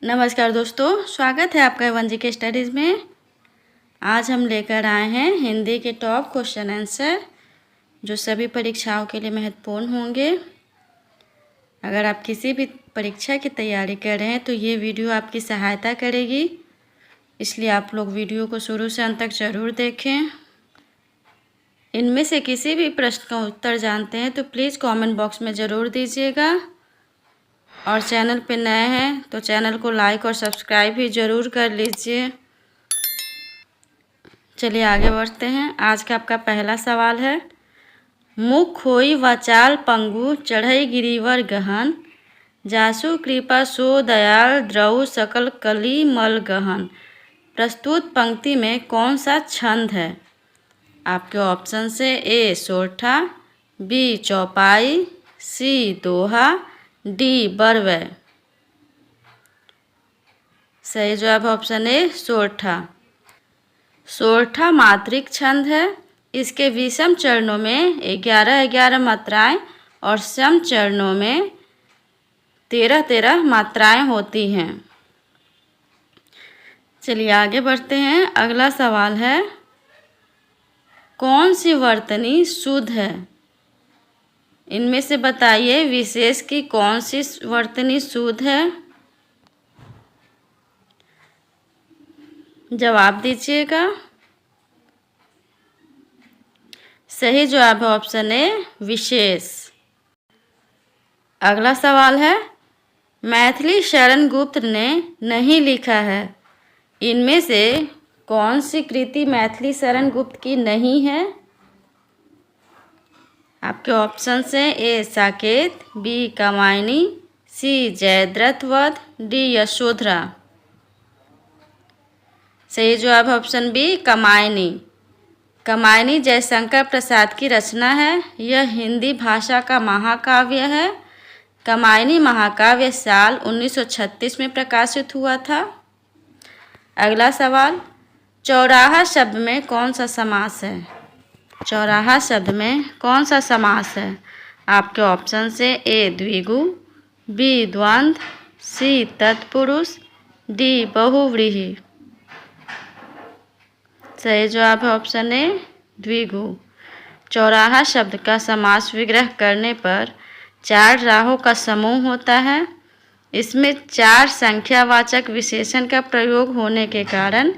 नमस्कार दोस्तों, स्वागत है आपका वंजी के स्टडीज़ में। आज हम लेकर आए हैं हिंदी के टॉप क्वेश्चन आंसर जो सभी परीक्षाओं के लिए महत्वपूर्ण होंगे। अगर आप किसी भी परीक्षा की तैयारी कर रहे हैं तो ये वीडियो आपकी सहायता करेगी, इसलिए आप लोग वीडियो को शुरू से अंत तक ज़रूर देखें। इनमें से किसी भी प्रश्न का उत्तर जानते हैं तो प्लीज़ कमेंट बॉक्स में ज़रूर दीजिएगा, और चैनल पे नए हैं तो चैनल को लाइक और सब्सक्राइब भी ज़रूर कर लीजिए। चलिए आगे बढ़ते हैं। आज का आपका पहला सवाल है, मुख होई वाचाल पंगु चढ़ई गिरिवर गहन, जासु कृपा सो दयाल द्रऊ सकल कली मल गहन। प्रस्तुत पंक्ति में कौन सा छंद है? आपके ऑप्शन से ए सोरठा, बी चौपाई, सी दोहा, डी बरवै। सही जवाब ऑप्शन ए सोरठा। सोरठा मात्रिक छंद है। इसके विषम चरणों में 11-11 मात्राएं और सम चरणों में 13-13 मात्राएं होती हैं। चलिए आगे बढ़ते हैं। अगला सवाल है, कौन सी वर्तनी शुद्ध है? इनमें से बताइए विशेष की कौन सी वर्तनी शुद्ध है? जवाब दीजिएगा। सही जवाब है ऑप्शन ए विशेष। अगला सवाल है, मैथिली शरण गुप्त ने नहीं लिखा है। इनमें से कौन सी कृति मैथिली शरण गुप्त की नहीं है? आपके ऑप्शन से ए साकेत, बी कामायनी, सी जयद्रथ वध, डी यशोधरा। सही जवाब ऑप्शन बी कामायनी। कामायनी जयशंकर प्रसाद की रचना है। यह हिंदी भाषा का महाकाव्य है। कामायनी महाकाव्य साल 1936 में प्रकाशित हुआ था। अगला सवाल, चौराहा शब्द में कौन सा समास है? चौराहा शब्द में कौन सा समास है? आपके ऑप्शन से ए द्विगु, बी द्वंद्व, सी तत्पुरुष, डी बहुव्रीहि। सही जवाब है ऑप्शन ए द्विगु। चौराहा शब्द का समास विग्रह करने पर 4 राहों का समूह होता है। इसमें 4 संख्यावाचक विशेषण का प्रयोग होने के कारण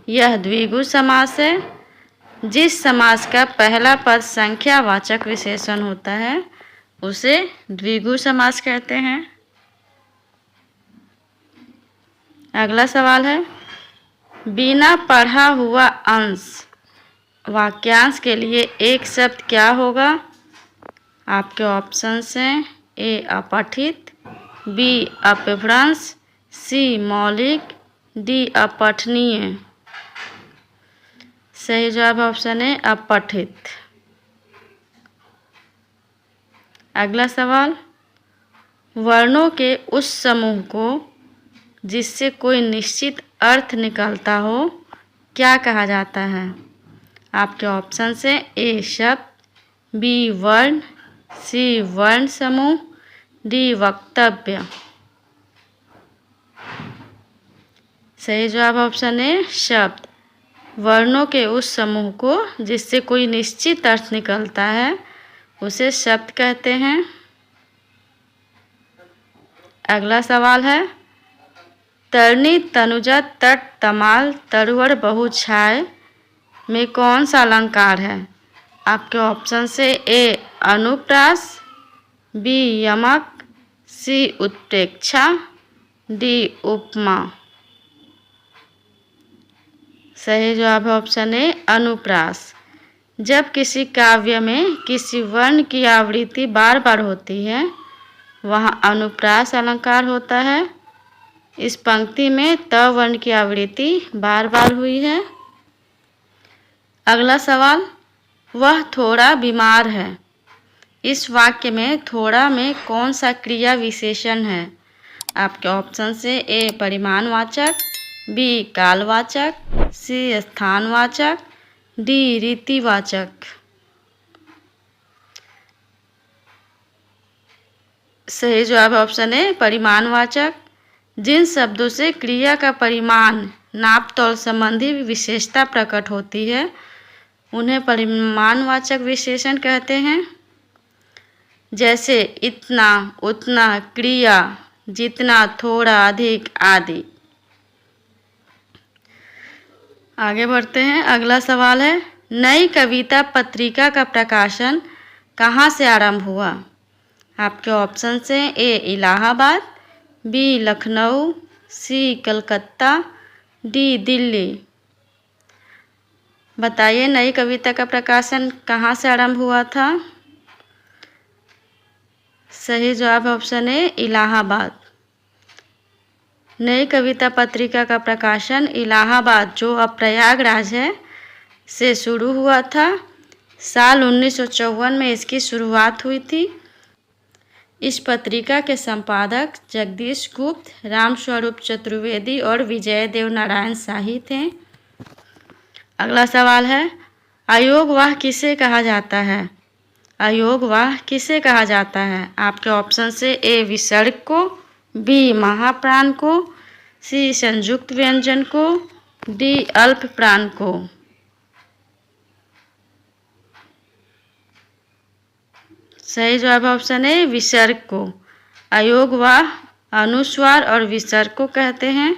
यह द्विगु समास है। जिस समास का पहला पद संख्यावाचक विशेषण होता है उसे द्विगु समास कहते हैं। अगला सवाल है, बिना पढ़ा हुआ अंश वाक्यांश के लिए एक शब्द क्या होगा? आपके ऑप्शन हैं ए अपठित, बी अपभ्रंश, सी मौलिक, डी अपठनीय। सही जवाब ऑप्शन है अपठित। अगला सवाल, वर्णों के उस समूह को जिससे कोई निश्चित अर्थ निकलता हो क्या कहा जाता है? आपके ऑप्शन से ए शब्द, बी वर्ण, सी वर्ण समूह, डी वक्तव्य। सही जवाब ऑप्शन ए शब्द। वर्णों के उस समूह को जिससे कोई निश्चित अर्थ निकलता है उसे शब्द कहते हैं। अगला सवाल है, तरनी तनुजा तट तमाल तरुवर बहु छाय में कौन सा अलंकार है? आपके ऑप्शन से ए अनुप्रास, बी यमक, सी उत्प्रेक्षा, डी उपमा। सही जवाब है ऑप्शन ए अनुप्रास। जब किसी काव्य में किसी वर्ण की आवृत्ति बार बार होती है वहाँ अनुप्रास अलंकार होता है। इस पंक्ति में त वर्ण की आवृत्ति बार बार हुई है। अगला सवाल, वह थोड़ा बीमार है। इस वाक्य में थोड़ा में कौन सा क्रिया विशेषण है? आपके ऑप्शन से ए परिमाणवाचक, बी कालवाचक, सी स्थानवाचक, डी रीतिवाचक। सही जवाब ऑप्शन है परिमाणवाचक। जिन शब्दों से क्रिया का परिमाण नाप तौल संबंधी विशेषता प्रकट होती है उन्हें परिमाणवाचक विशेषण कहते हैं। जैसे इतना, उतना, क्रिया, जितना, थोड़ा, अधिक आदि। आगे बढ़ते हैं। अगला सवाल है, नई कविता पत्रिका का प्रकाशन कहाँ से आरंभ हुआ? आपके ऑप्शन से ए इलाहाबाद, बी लखनऊ, सी कलकत्ता, डी दिल्ली। बताइए नई कविता का प्रकाशन कहाँ से आरंभ हुआ था? सही जवाब ऑप्शन ए इलाहाबाद। नई कविता पत्रिका का प्रकाशन इलाहाबाद, जो अब प्रयागराज है, से शुरू हुआ था। साल 1954 में इसकी शुरुआत हुई थी। इस पत्रिका के संपादक जगदीश गुप्त, रामस्वरूप चतुर्वेदी और विजय देव नारायण शाही थे। अगला सवाल है, अयोगवाह किसे कहा जाता है? अयोगवाह किसे कहा जाता है? आपके ऑप्शन से ए विसर्ग को, बी महाप्राण को, सी संयुक्त व्यंजन को, डी अल्प प्राण को। सही जवाब ऑप्शन है विसर्ग को। अयोगवाह अनुस्वार और विसर्ग को कहते हैं,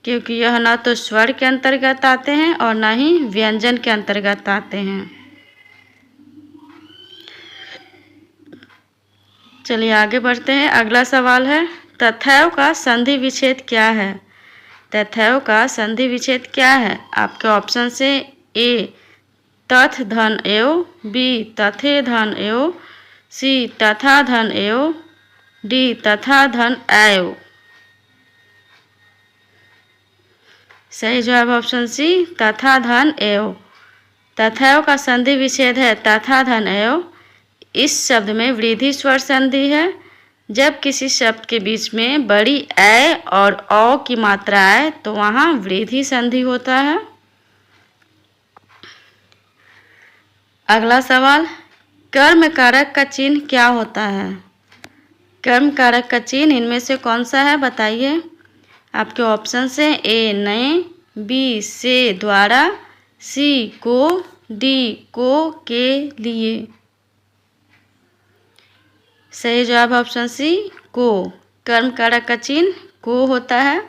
क्योंकि यह न तो स्वर के अंतर्गत आते हैं और न ही व्यंजन के अंतर्गत आते हैं। चलिए आगे बढ़ते हैं। अगला सवाल है, तथैव का संधि विच्छेद क्या है? तथैव का संधि विच्छेद क्या है? आपके ऑप्शन से ए तथ धन एव, बी तथे धन एव, सी तथा धन एव, डी तथा धन एव। सही जवाब ऑप्शन सी तथा धन एव। तथैव का संधि विच्छेद है तथा धन एव। इस शब्द में वृद्धि स्वर संधि है। जब किसी शब्द के बीच में बड़ी ए और औ की मात्रा आए तो वहाँ वृद्धि संधि होता है। अगला सवाल, कर्म कारक का चिन्ह क्या होता है? कर्म कारक का चिन्ह इनमें से कौन सा है बताइए। आपके ऑप्शन से ए ने, बी से द्वारा, सी को, डी को के लिए। सही जवाब ऑप्शन सी को। कर्म कारक का चिन्ह को होता है।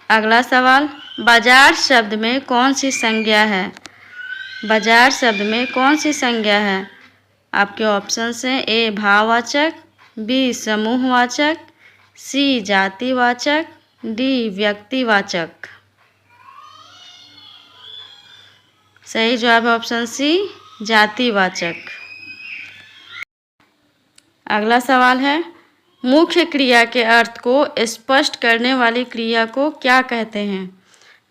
अगला सवाल, बाजार शब्द में कौन सी संज्ञा है? बाजार शब्द में कौन सी संज्ञा है? आपके ऑप्शन से ए भाववाचक, बी समूहवाचक, सी जातिवाचक, डी व्यक्तिवाचक। सही जवाब ऑप्शन सी जातिवाचक। अगला सवाल है, मुख्य क्रिया के अर्थ को स्पष्ट करने वाली क्रिया को क्या कहते हैं?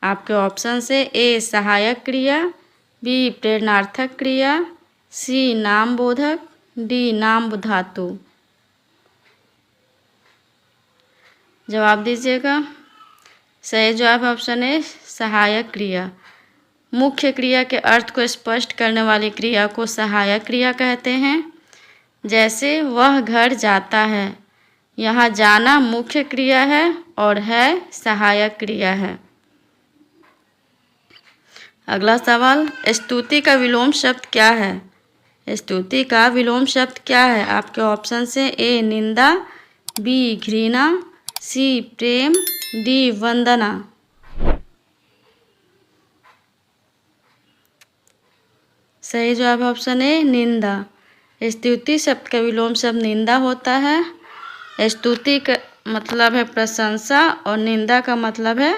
आपके ऑप्शन से ए सहायक क्रिया, बी प्रेरणार्थक क्रिया, सी नामबोधक, डी नाम धातु। जवाब दीजिएगा। सही जवाब ऑप्शन है सहायक क्रिया। मुख्य क्रिया के अर्थ को स्पष्ट करने वाली क्रिया को सहायक क्रिया कहते हैं। जैसे वह घर जाता है, यहाँ जाना मुख्य क्रिया है और है सहायक क्रिया है। अगला सवाल, स्तुति का विलोम शब्द क्या है? स्तुति का विलोम शब्द क्या है? आपके ऑप्शन से ए निंदा, बी घृणा, सी प्रेम, डी वंदना। सही जवाब ऑप्शन ए निंदा। स्तुति शब्द का विलोम शब्द निंदा होता है। स्तुति का मतलब है प्रशंसा और निंदा का मतलब है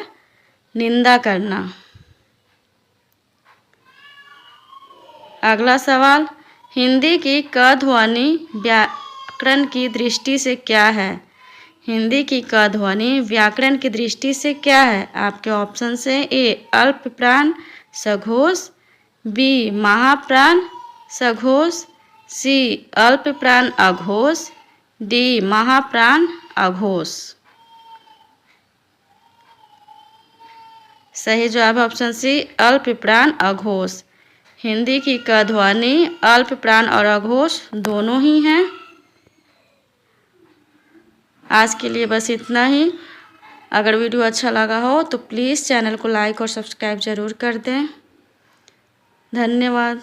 निंदा करना। अगला सवाल, हिंदी की क ध्वनि व्याकरण की दृष्टि से क्या है? हिंदी की क ध्वनि व्याकरण की दृष्टि से क्या है? आपके ऑप्शन से ए अल्प प्राण सघोष, बी महाप्राण सघोष, सी अल्प प्राण अघोष, डी महाप्राण अघोष। सही जवाब ऑप्शन सी अल्प प्राण अघोष। हिंदी की क ध्वनि अल्प प्राण और अघोष दोनों ही हैं। आज के लिए बस इतना ही। अगर वीडियो अच्छा लगा हो तो प्लीज़ चैनल को लाइक और सब्सक्राइब ज़रूर कर दें। धन्यवाद।